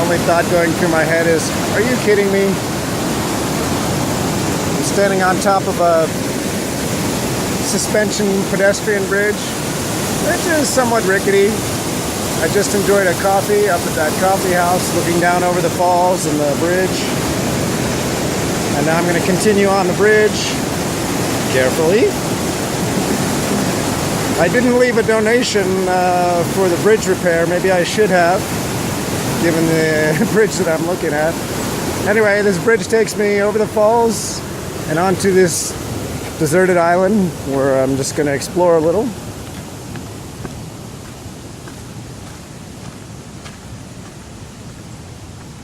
only thought going through my head is, are you kidding me? I'm standing on top of a suspension pedestrian bridge, which is somewhat rickety. I just enjoyed a coffee up at that coffee house, looking down over the falls and the bridge. And now I'm going to continue on the bridge, carefully. I didn't leave a donation for the bridge repair. Maybe I should have, given the bridge that I'm looking at. Anyway, this bridge takes me over the falls and onto this deserted island where I'm just going to explore a little.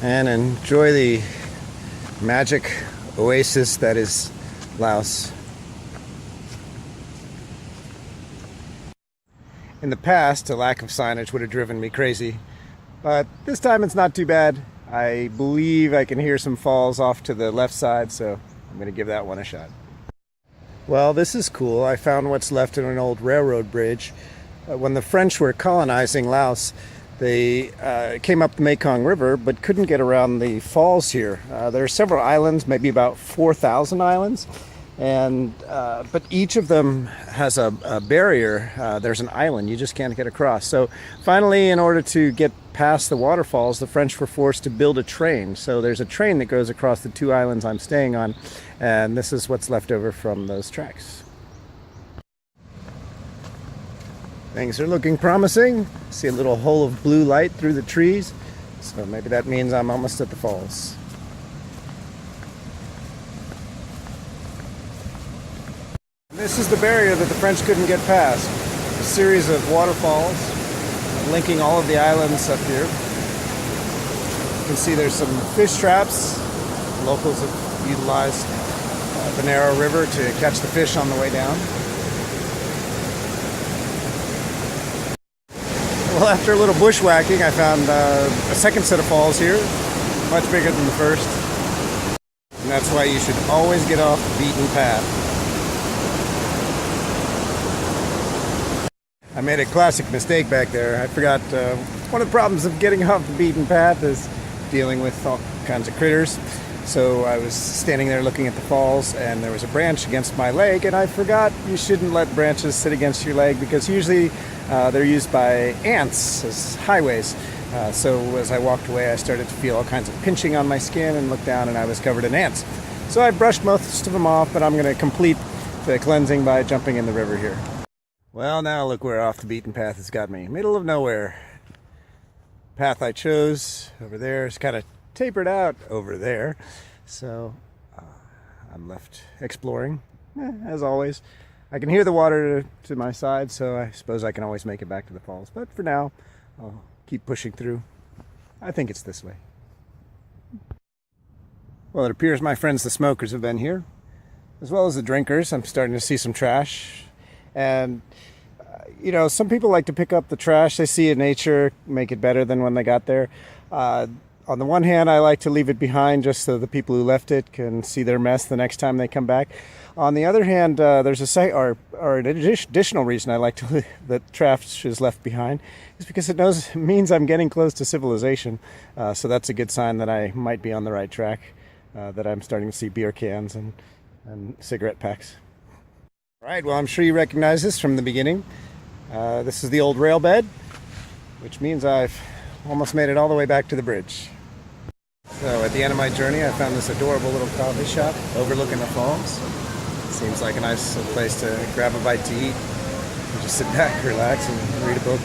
And enjoy the magic oasis that is Laos. In the past, a lack of signage would have driven me crazy, but this time it's not too bad. I believe I can hear some falls off to the left side, so I'm going to give that one a shot. Well, this is cool. I found what's left of an old railroad bridge. When the French were colonizing Laos, they came up the Mekong River but couldn't get around the falls here. There are several islands, maybe about 4,000 islands, and but each of them has a barrier. There's an island you just can't get across. So finally, in order to get past the waterfalls, the French were forced to build a train. So there's a train that goes across the two islands I'm staying on, and this is what's left over from those tracks. Things are looking promising. See a little hole of blue light through the trees, so maybe that means I'm almost at the falls. This is the barrier that the French couldn't get past. A series of waterfalls linking all of the islands up here. You can see there's some fish traps. Locals have utilized the narrow river to catch the fish on the way down. Well, after a little bushwhacking, I found a second set of falls here, much bigger than the first. And that's why you should always get off the beaten path. I made a classic mistake back there. I forgot one of the problems of getting off the beaten path is dealing with all kinds of critters. So I was standing there looking at the falls, and there was a branch against my leg, and I forgot you shouldn't let branches sit against your leg, because usually they're used by ants as highways. So as I walked away, I started to feel all kinds of pinching on my skin, and looked down and I was covered in ants. So I brushed most of them off, but I'm going to complete the cleansing by jumping in the river here. Well, now look where off the beaten path has got me. Middle of nowhere. Path I chose over there is kind of tapered out over there, so I'm left exploring, as always. I can hear the water to my side, so I suppose I can always make it back to the falls, but for now I'll keep pushing through. I think it's this way. Well, it appears my friends the smokers have been here, as well as the drinkers. I'm starting to see some trash, and you know, some people like to pick up the trash they see in nature, make it better than when they got there. On the one hand, I like to leave it behind just so the people who left it can see their mess the next time they come back. On the other hand, there's an additional reason I like to leave that trash is left behind, is because it means I'm getting close to civilization. So that's a good sign that I might be on the right track, that I'm starting to see beer cans and cigarette packs. All right, well, I'm sure you recognize this from the beginning. This is the old rail bed, which means I've almost made it all the way back to the bridge. So at the end of my journey, I found this adorable little coffee shop overlooking the falls. Seems like a nice place to grab a bite to eat and just sit back, relax, and read a book.